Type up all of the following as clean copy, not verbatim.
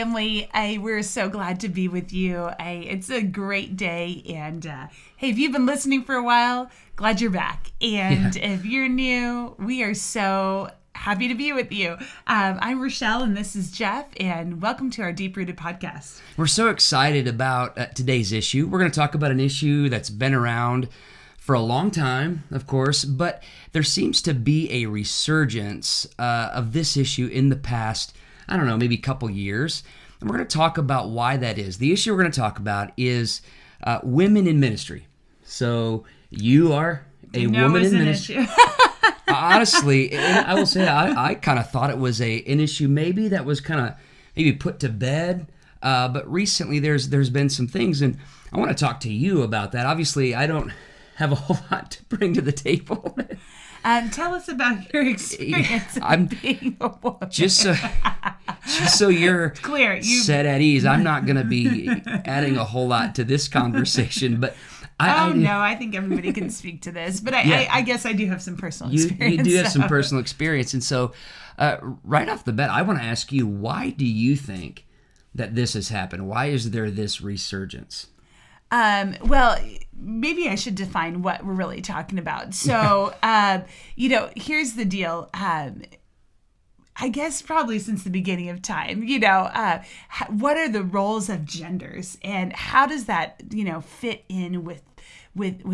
family. We're so glad to be with you. It's a great day. And hey, if you've been listening for a while, glad you're back. And if you're new, we are so happy to be with you. I'm Rochelle, and this is Jeff, and welcome to our Deep Rooted podcast. We're so excited about today's issue. We're going to talk about an issue that's been around for a long time, of course, but there seems to be a resurgence of this issue in the past, I don't know, maybe a couple years. And we're going to talk about why that is. The issue we're going to talk about is women in ministry. So you are a woman in ministry. Honestly, I will say I kind of thought it was an issue maybe that was kind of maybe put to bed. But recently there's been some things, and I want to talk to you about that. Obviously, I don't have a whole lot to bring to the table. Tell us about your experience of being a woman. Just so you're clear, set at ease, I'm not going to be adding a whole lot to this conversation, but I think everybody can speak to this, but I guess I do have some personal experience. You do have some personal experience, and so right off the bat, I want to ask you, why do you think that this has happened? Why is there this resurgence? Well, maybe I should define what we're really talking about. So, here's the deal. I guess probably since the beginning of time, what are the roles of genders, and how does that, fit in with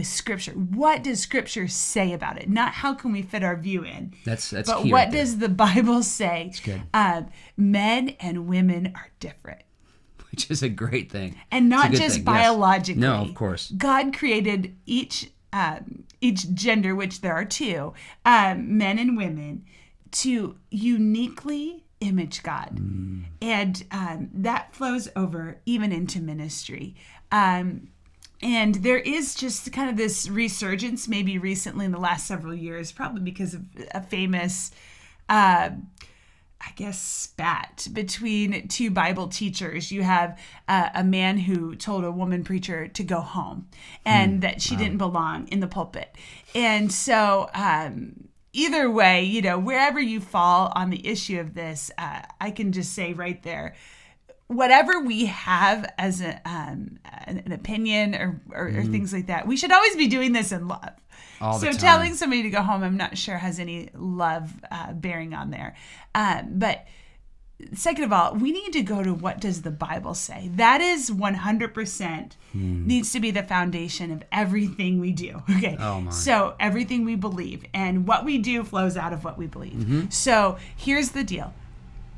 Scripture? What does Scripture say about it? Not how can we fit our view in. That's but key. What does the Bible say? That's good. Men and women are different. Which is a great thing. And not just biologically. Yes. No, of course. God created each gender, which there are two, men and women, to uniquely image God. And that flows over even into ministry. And there is just kind of this resurgence, maybe recently in the last several years, probably because of a famous spat between two Bible teachers. You have a man who told a woman preacher to go home and that she didn't belong in the pulpit. And so either way, wherever you fall on the issue of this, I can just say right there, whatever we have as an opinion or things like that, we should always be doing this in love. All the time. Telling somebody to go home, I'm not sure has any love bearing on there. But second of all, we need to go to what does the Bible say. That is 100% needs to be the foundation of everything we do. Okay. Oh my. So everything we believe and what we do flows out of what we believe. So here's the deal.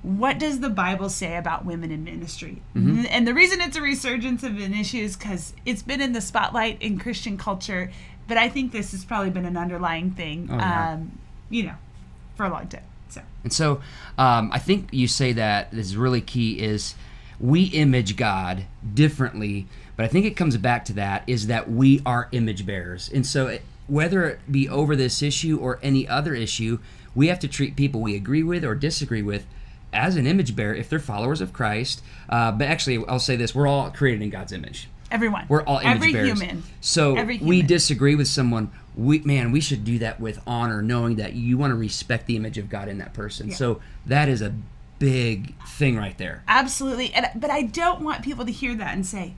What does the Bible say about women in ministry? And the reason it's a resurgence of an issue is because it's been in the spotlight in Christian culture, but I think this has probably been an underlying thing, for a long time. So I think you say that this is really key is we image God differently, but I think it comes back to that is that we are image bearers. And so whether it be over this issue or any other issue, we have to treat people we agree with or disagree with as an image bearer if they're followers of Christ. But actually, I'll say this, we're all created in God's image. Everyone. We're all image Every bearers. Human. So Every human. We disagree with someone, we should do that with honor, knowing that you want to respect the image of God in that person. Yeah. So that is a big thing right there. Absolutely. But I don't want people to hear that and say,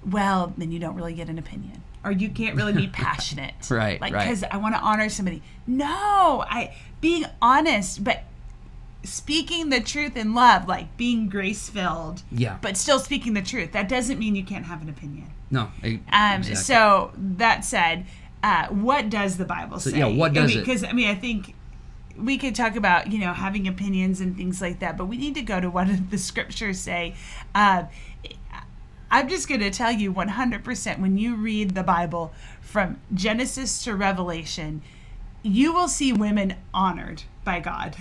well, then you don't really get an opinion. Or you can't really be passionate. Right. Because I want to honor somebody. No, being honest, but speaking the truth in love, like being grace-filled, but still speaking the truth. That doesn't mean you can't have an opinion. No, exactly. So that said, what does the Bible say? Yeah, what does it? Because, I think we could talk about, having opinions and things like that, but we need to go to what the scriptures say. I'm just going to tell you 100%, when you read the Bible from Genesis to Revelation, you will see women honored by God,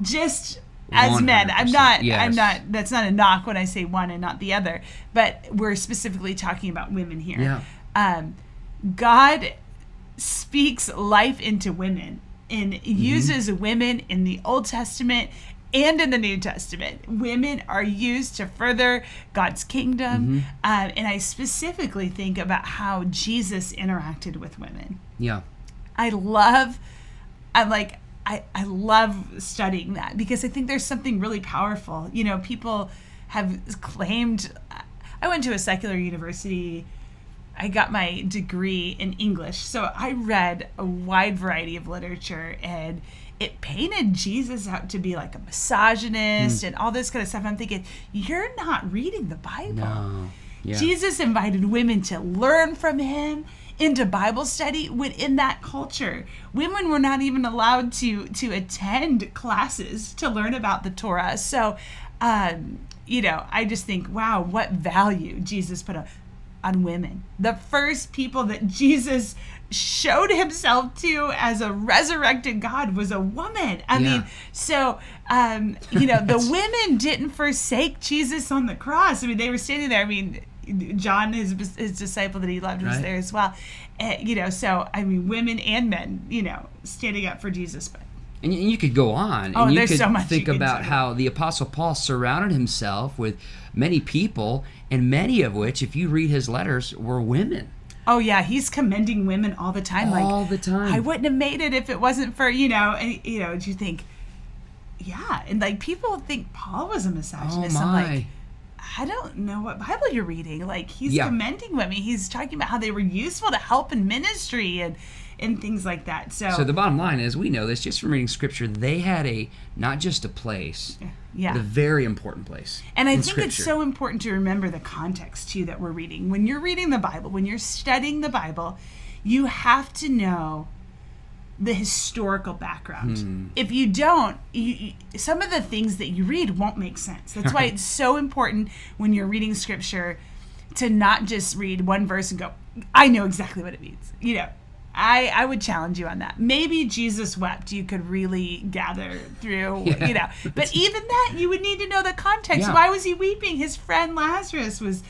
just as men. I'm not, that's not a knock when I say one and not the other, but we're specifically talking about women here. Yeah. God speaks life into women and uses women in the Old Testament and in the New Testament. Women are used to further God's kingdom. And I specifically think about how Jesus interacted with women. Yeah. I love studying that because I think there's something really powerful. People have claimed. I went to a secular university. I got my degree in English, so I read a wide variety of literature, and it painted Jesus out to be like a misogynist and all this kind of stuff. I'm thinking, you're not reading the Bible. No. Yeah. Jesus invited women to learn from him, into Bible study within that culture. Women were not even allowed to attend classes to learn about the Torah. So, I just think, wow, what value Jesus put on women. The first people that Jesus showed himself to as a resurrected God was a woman. I mean, so, the women didn't forsake Jesus on the cross. I mean, they were standing there. I mean, John, his disciple that he loved, was there as well. So, I mean, women and men, standing up for Jesus. But And you could go on. Oh, and you there's could so much think you can about say. how the Apostle Paul surrounded himself with many people, and many of which, if you read his letters, were women. Oh, yeah, he's commending women all the time. All the time. I wouldn't have made it if it wasn't for, and, you think, yeah. And, people think Paul was a misogynist. Oh, I'm my. like, I don't know what Bible you're reading. He's commending women. He's talking about how they were useful to help in ministry and things like that. So the bottom line is, we know this just from reading Scripture, they had not just a place, but a very important place. And I in think Scripture. it's so important to remember the context, too, that we're reading. When you're reading the Bible, when you're studying the Bible, you have to know the historical background. If you don't, some of the things that you read won't make sense. That's why it's so important when you're reading Scripture to not just read one verse and go, I know exactly what it means. I would challenge you on that. Maybe Jesus wept. You could really gather through, But even that, you would need to know the context. Yeah. Why was he weeping? His friend Lazarus was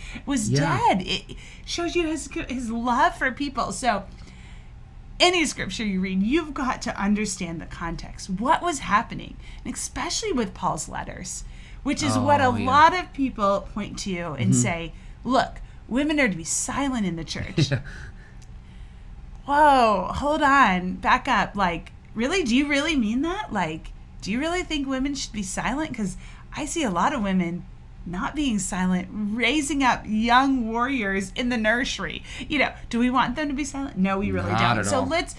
dead. It shows you his love for people. So any scripture you read, you've got to understand the context. What was happening? And especially with Paul's letters, which is what a lot of people point to and say, look, women are to be silent in the church. Whoa, hold on, back up. Really? Do you really mean that? Do you really think women should be silent? Because I see a lot of women not being silent, raising up young warriors in the nursery. Do we want them to be silent? No, we really Not don't. at So all. let's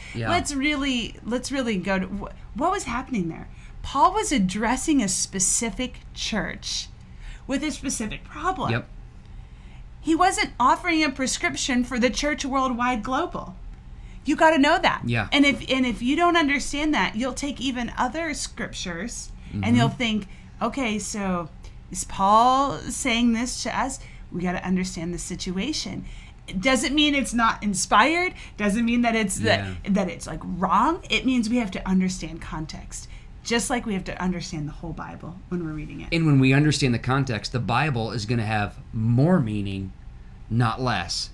really go to what was happening there. Paul was addressing a specific church with a specific problem. Yep. He wasn't offering a prescription for the church worldwide global. You got to know that. Yeah. And if you don't understand that, you'll take even other scriptures and you'll think, okay, so is Paul saying this to us? We got to understand the situation. It doesn't mean it's not inspired. Doesn't mean that it's that it's wrong. It means we have to understand context. Just like we have to understand the whole Bible when we're reading it. And when we understand the context, the Bible is going to have more meaning, not less.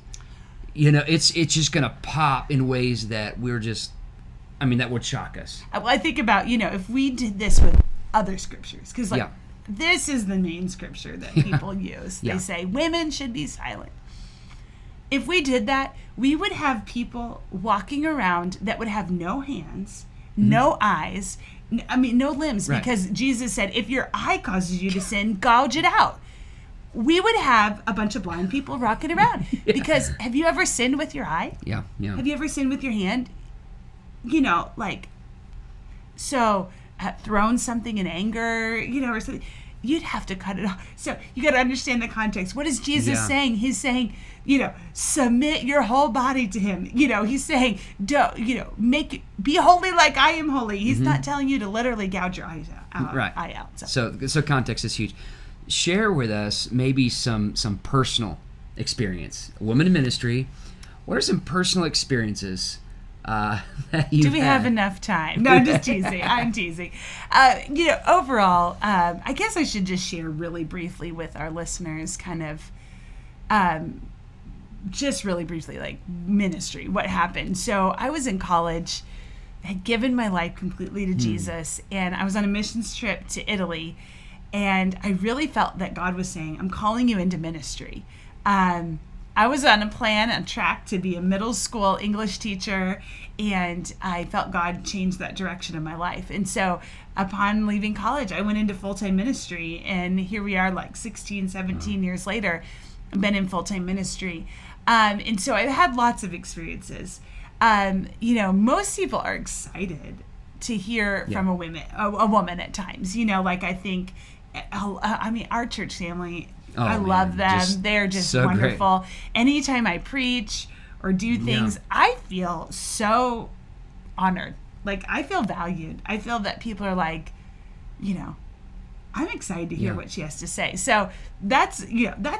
It's just going to pop in ways that that would shock us. Well, I think about, if we did this with other scriptures, because this is the main scripture that people use. They say women should be silent. If we did that, we would have people walking around that would have no hands, no eyes, no limbs, because Jesus said, if your eye causes you to sin, gouge it out. We would have a bunch of blind people rocking around. Because have you ever sinned with your eye? Yeah. Have you ever sinned with your hand? Thrown something in anger, or something. You'd have to cut it off. So you got to understand the context. What is Jesus saying? He's saying, submit your whole body to him. He's saying, be holy like I am holy. He's not telling you to literally gouge your eye out. So context is huge. Share with us maybe some personal experience. A woman in ministry. What are some personal experiences that you've Do we have enough time? No, I'm just teasing. I'm teasing. Overall, I guess I should just share really briefly with our listeners kind of just really briefly, ministry, what happened. So I was in college, had given my life completely to Jesus, and I was on a missions trip to Italy. And I really felt that God was saying, I'm calling you into ministry. I was on a track to be a middle school English teacher, and I felt God changed that direction in my life. And so upon leaving college, I went into full-time ministry, and here we are like 16, 17 years later, I've been in full-time ministry. And so I've had lots of experiences. Most people are excited to hear from a woman at times. I think, our church family, I love them. They're just so wonderful. Great. Anytime I preach or do things, I feel so honored. Like, I feel valued. I feel that people are like, I'm excited to hear what she has to say. So that's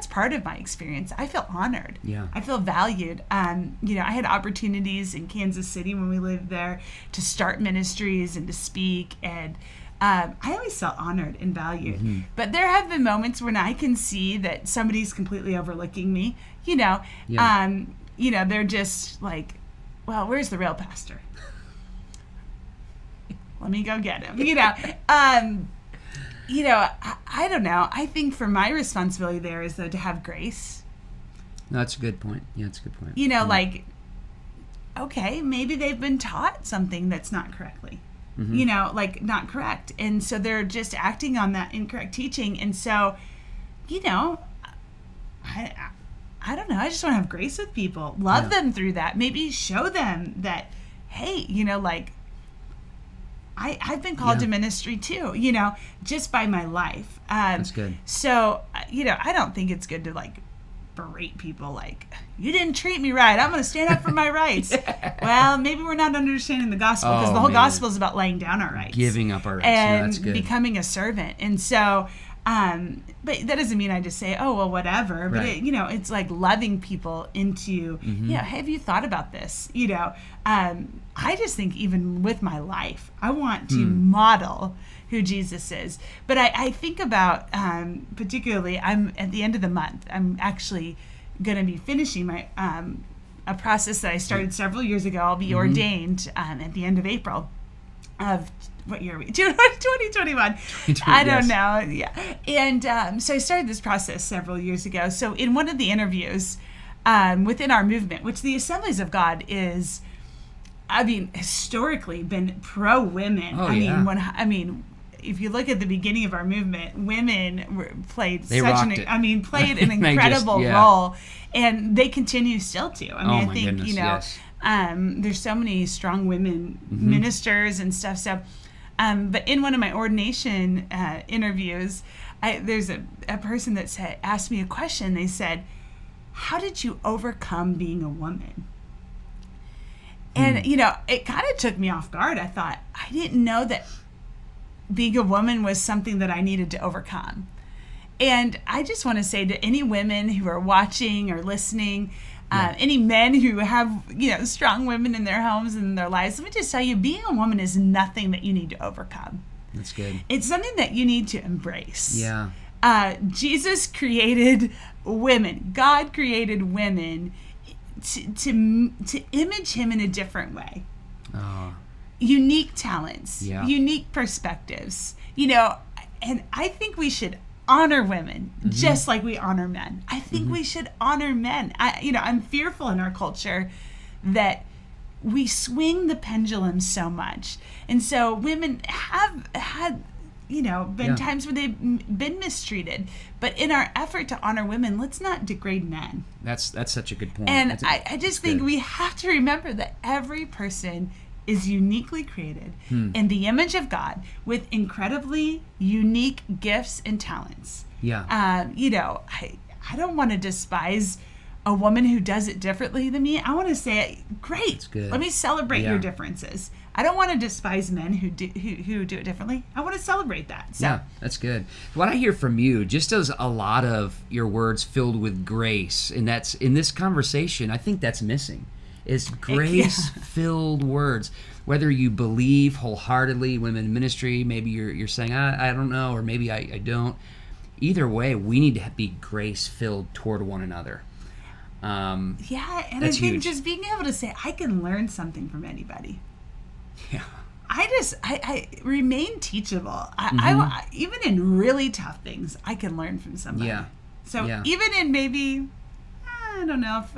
part of my experience. I feel honored. Yeah. I feel valued. I had opportunities in Kansas City when we lived there to start ministries and to speak, and I always felt honored and valued. Mm-hmm. But there have been moments when I can see that somebody's completely overlooking me. They're just like, well, where's the real pastor? Let me go get him. I don't know. I think for my responsibility there is, though, to have grace. No, that's a good point. Yeah, that's a good point. Like, okay, maybe they've been taught something that's not correctly. Mm-hmm. Not correct. And so they're just acting on that incorrect teaching. And so, I don't know. I just want to have grace with people. Love them through that. Maybe show them that, hey, I've been called to ministry too, just by my life. That's good. So, I don't think it's good to berate people like, you didn't treat me right, I'm going to stand up for my rights. Well, maybe we're not understanding the gospel, because the whole gospel is about laying down our rights. Giving up our rights. And that's good. Becoming a servant. And so, but that doesn't mean I just say, oh, well, whatever. But, it's like loving people into, have you thought about this? I just think even with my life, I want to model who Jesus is. But I think about, particularly, I'm at the end of the month, I'm actually going to be finishing my a process that I started several years ago. I'll be ordained at the end of April of, what year are we? 2021. I don't know. Yeah. And so I started this process several years ago. So in one of the interviews within our movement, which the Assemblies of God is, historically been pro-women. If you look at the beginning of our movement, women played played an incredible role, and they continue still to. I think goodness, there's so many strong women ministers and stuff. So, but in one of my ordination interviews, there's a person that asked me a question. They said, "How did you overcome being a woman?" And it kind of took me off guard. I thought, I didn't know that being a woman was something that I needed to overcome. And I just want to say to any women who are watching or listening, any men who have, strong women in their homes and in their lives, let me just tell you, being a woman is nothing that you need to overcome. That's good. It's something that you need to embrace. Yeah. Jesus created women. God created women to image him in a different way. Oh. Unique talents, unique perspectives, and I think we should honor women just like we honor men. I think we should honor men. I'm fearful in our culture that we swing the pendulum so much. And so women have had, been times where they've been mistreated. But in our effort to honor women, let's not degrade men. That's such a good point. And I just think we have to remember that every person is uniquely created in the image of God with incredibly unique gifts and talents. Yeah. I don't want to despise a woman who does it differently than me. I want to say, great, let me celebrate your differences. I don't want to despise men who do it differently. I want to celebrate that. So. Yeah, that's good. What I hear from you, just as a lot of your words filled with grace, and that's in this conversation, I think that's missing. Is grace-filled words. Whether you believe wholeheartedly women in ministry, maybe you're saying, I don't know, or maybe I don't. Either way, we need to be grace-filled toward one another. And I think just being able to say, I can learn something from anybody. Yeah. I remain teachable. I even in really tough things, I can learn from somebody. Yeah. So even in maybe I don't know if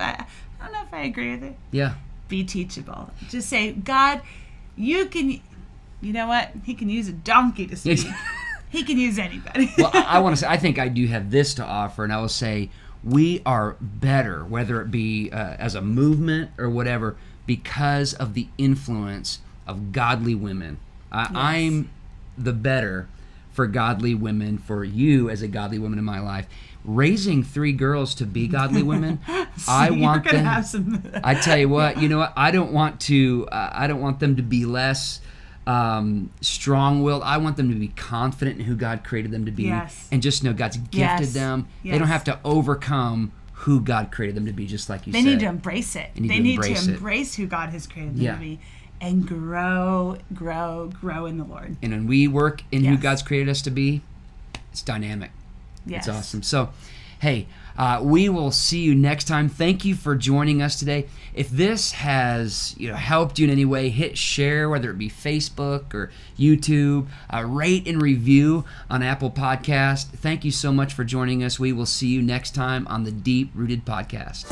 I agree with it. Yeah. Be teachable. Just say, God, you know what? He can use a donkey to speak. He can use anybody. Well, I want to say, I think I do have this to offer, and I will say we are better, whether it be as a movement or whatever, because of the influence of godly women. I'm the better for godly women, for you as a godly woman in my life. Raising 3 girls to be godly women, I want them. Have some... I tell you what, you know what? I don't want them to be less strong-willed. I want them to be confident in who God created them to be, and just know God's gifted them. They don't have to overcome who God created them to be, just like you said. They need to embrace it. They need to embrace who God has created them to be, and grow in the Lord. And when we work in who God's created us to be, it's dynamic. Yes. It's awesome. So, hey, we will see you next time. Thank you for joining us today. If this has helped you in any way, hit share, whether it be Facebook or YouTube. Rate and review on Apple Podcast. Thank you so much for joining us. We will see you next time on the Deep Rooted Podcast.